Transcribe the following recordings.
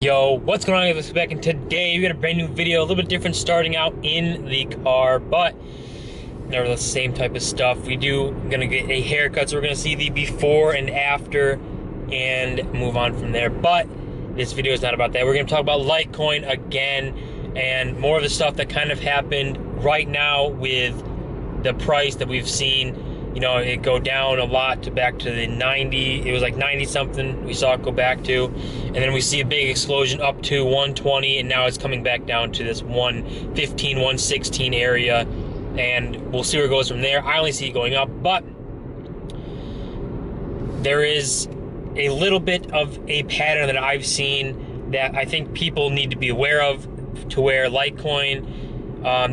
Yo, what's going on, guys? Back, and today we got a brand new video, a little bit different, starting out in the car, but nevertheless the same type of stuff. Gonna get a haircut, so we're gonna see the before and after and move on from there. But this video is not about that. We're gonna talk about Litecoin again and more of the stuff that kind of happened right now with the price that we've seen. You know, it go down a lot to back to the 90. It was like 90 something we saw it go back to, and then we see a big explosion up to 120, and now it's coming back down to this 115, 116 area, and we'll see where it goes from there. I only see it going up, but there is a little bit of a pattern that I've seen that I think people need to be aware of, to where Litecoin,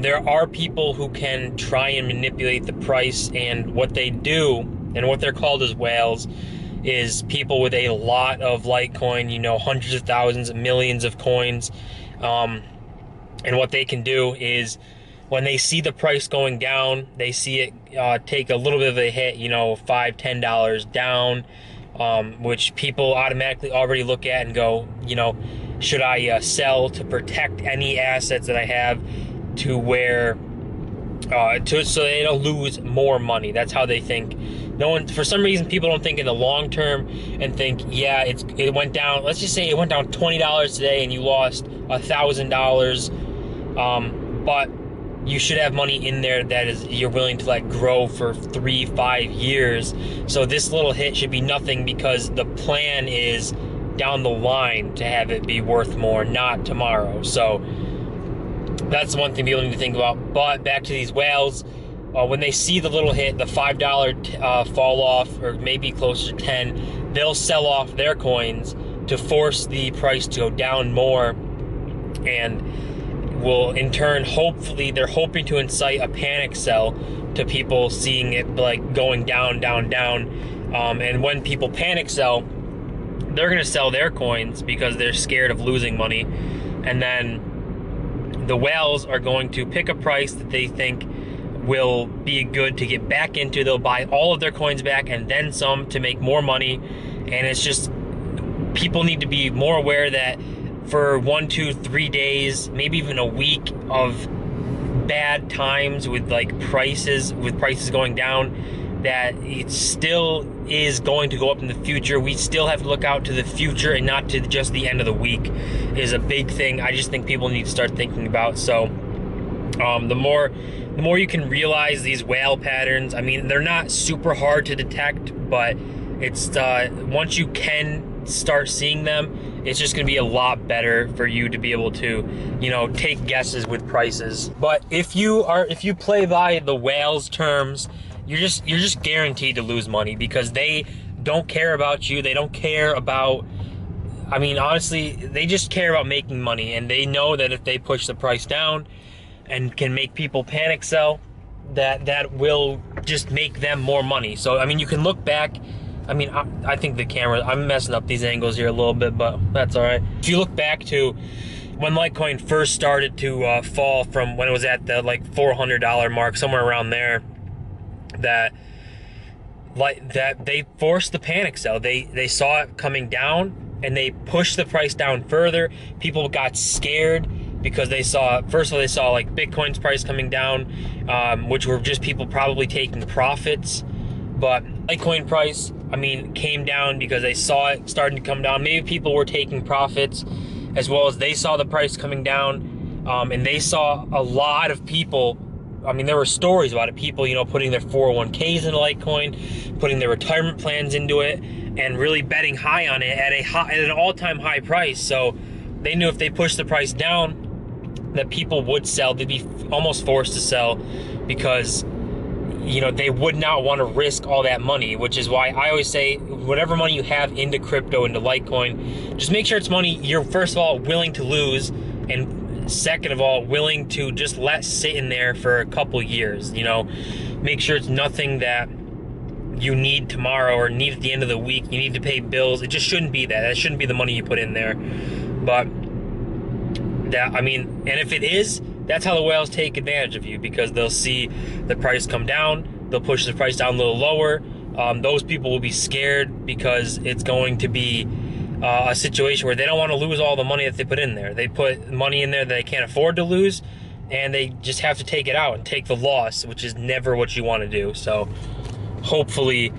there are people who can try and manipulate the price, and what they do, and what they're called as whales, is people with a lot of Litecoin, you know, hundreds of thousands, millions of coins. And what they can do is, when they see the price going down, they see it take a little bit of a hit, you know, $5, $10 down, which people automatically already look at and go, you know, should I sell to protect any assets that I have, to where so they don't lose more money. That's how they think. No one, for some reason, people don't think in the long term and think, yeah, it went down. Let's just say it went down $20 today and you lost $1,000, but you should have money in there that is you're willing to let grow for 3-5 years. So this little hit should be nothing, because the plan is down the line to have it be worth more, not tomorrow. So that's one thing people need to think about. But back to these whales, when they see the little hit, the $5 fall off, or maybe closer to 10, they'll sell off their coins to force the price to go down more, and will in turn, hopefully, they're hoping to incite a panic sell to people seeing it like going down, down, down. And when people panic sell, they're going to sell their coins because they're scared of losing money, and then the whales are going to pick a price that they think will be good to get back into. They'll buy all of their coins back and then some to make more money. And it's just, people need to be more aware that for 1, 2, 3 days, maybe even a week of bad times with prices going down, that it still is going to go up in the future. We still have to look out to the future and not to just the end of the week, is a big thing I just think people need to start thinking about. So the more you can realize these whale patterns, I mean, they're not super hard to detect, but it's once you can start seeing them, it's just going to be a lot better for you to be able to, you know, take guesses with prices. But if you play by the whales terms, you're just guaranteed to lose money, because they don't care about you. They don't care about, I mean, honestly, they just care about making money, and they know that if they push the price down and can make people panic sell, that will just make them more money. So, I mean, you can look back. I mean, I think the camera, I'm messing up these angles here a little bit, but that's all right. If you look back to when Litecoin first started to fall, from when it was at the like $400 mark, somewhere around there, that they forced the panic sell. They saw it coming down, and they pushed the price down further. People got scared because they saw, first of all, they saw like Bitcoin's price coming down, which were just people probably taking profits. But Litecoin price, I mean, came down because they saw it starting to come down. Maybe people were taking profits, as well as they saw the price coming down, and they saw a lot of people. I mean, there were stories about it. People, you know, putting their 401ks into Litecoin, putting their retirement plans into it, and really betting high on it at an all-time high price. So they knew if they pushed the price down, that people would sell. They'd be almost forced to sell, because, you know, they would not want to risk all that money, which is why I always say, whatever money you have into crypto, into Litecoin, just make sure it's money you're, first of all, willing to lose, and second of all, willing to just let sit in there for a couple years. You know, make sure it's nothing that you need tomorrow or need at the end of the week. You need to pay bills. It just shouldn't be that. That shouldn't be the money you put in there. But that, I mean, and if it is, that's how the whales take advantage of you, because they'll see the price come down, they'll push the price down a little lower. Those people will be scared because it's going to be a situation where they don't want to lose all the money that they put in there. They put money in there that they can't afford to lose, and they just have to take it out and take the loss, which is never what you want to do. So hopefully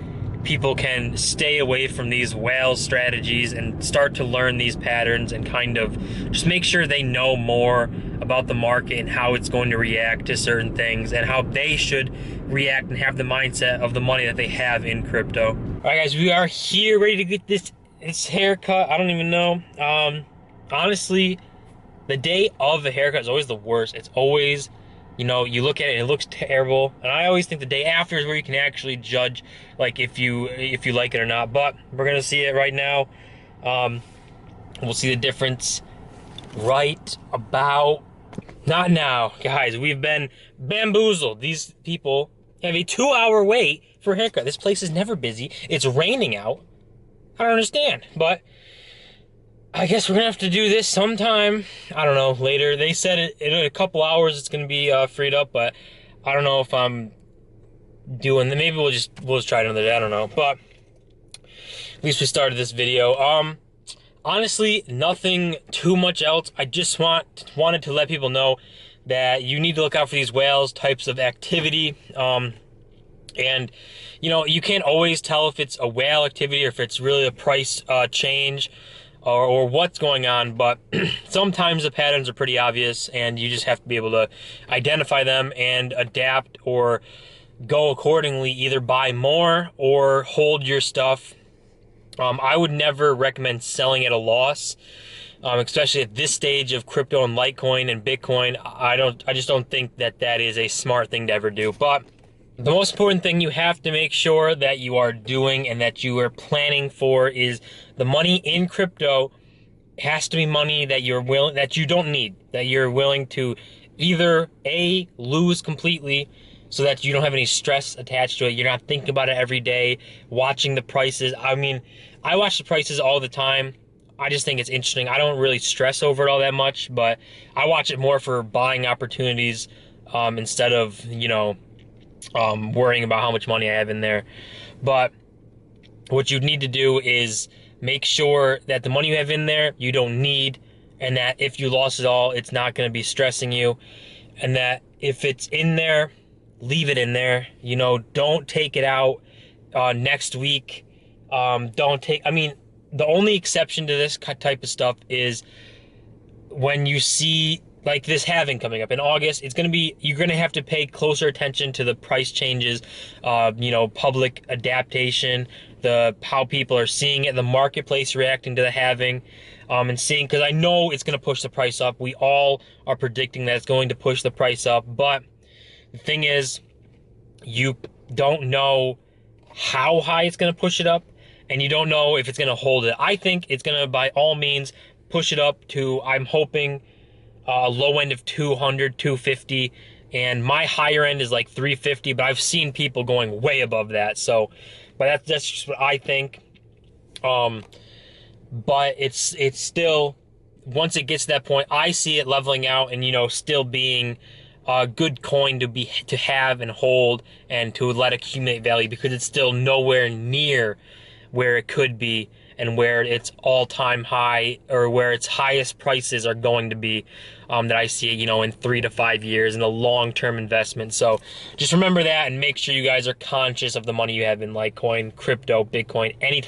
people can stay away from these whale strategies and start to learn these patterns and kind of just make sure they know more about the market and how it's going to react to certain things and how they should react and have the mindset of the money that they have in crypto. All right, guys, we are here ready to get this haircut. I don't even know. Honestly, the day of the haircut is always the worst. It's always, you know, you look at it, it looks terrible, and I always think the day after is where you can actually judge, like, if you like it or not. But we're gonna see it right now. We'll see the difference right about not now, guys. We've been bamboozled. These people have a 2-hour wait for a haircut. This place is never busy. It's raining out. I don't understand, but I guess we're gonna have to do this sometime. I don't know, later. They said in a couple hours it's gonna be freed up, but I don't know if I'm doing. Maybe we'll just try it another day. I don't know, but at least we started this video. Honestly, nothing too much else. I just wanted to let people know that you need to look out for these whales types of activity. And you know, you can't always tell if it's a whale activity or if it's really a price change or what's going on, but sometimes the patterns are pretty obvious and you just have to be able to identify them and adapt or go accordingly, either buy more or hold your stuff. I would never recommend selling at a loss, especially at this stage of crypto and Litecoin and Bitcoin. I just don't think that is a smart thing to ever do. But the most important thing you have to make sure that you are doing and that you are planning for is the money in crypto has to be money that you don't need, that you're willing to either A, lose completely so that you don't have any stress attached to it. You're not thinking about it every day, watching the prices. I mean, I watch the prices all the time. I just think it's interesting. I don't really stress over it all that much, but I watch it more for buying opportunities instead of, you know, worrying about how much money I have in there. But what you need to do is make sure that the money you have in there you don't need, and that if you lost it all, it's not going to be stressing you, and that if it's in there, leave it in there. You know, don't take it out next week. I mean, the only exception to this type of stuff is when you see like this halving coming up in August. You're gonna have to pay closer attention to the price changes, you know, public adaptation, how people are seeing it, the marketplace reacting to the halving, and seeing, because I know it's gonna push the price up. We all are predicting that it's going to push the price up, but the thing is, you don't know how high it's gonna push it up, and you don't know if it's gonna hold it. I think it's gonna, by all means, push it up to, I'm hoping, low end of 200, 250, and my higher end is like 350, but I've seen people going way above that. So, but that's just what I think. But it's still, once it gets to that point, I see it leveling out and, you know, still being a good coin to have and hold and to let accumulate value, because it's still nowhere near where it could be and where its all-time high, or where its highest prices are going to be, that I see, you know, in 3 to 5 years in a long-term investment. So just remember that, and make sure you guys are conscious of the money you have in Litecoin, crypto, Bitcoin, any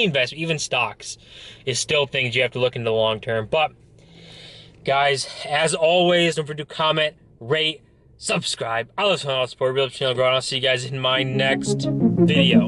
investment, even stocks, is still things you have to look into the long term. But guys, as always, don't forget to comment, rate, subscribe. I love all support, real channel growing. I'll see you guys in my next video.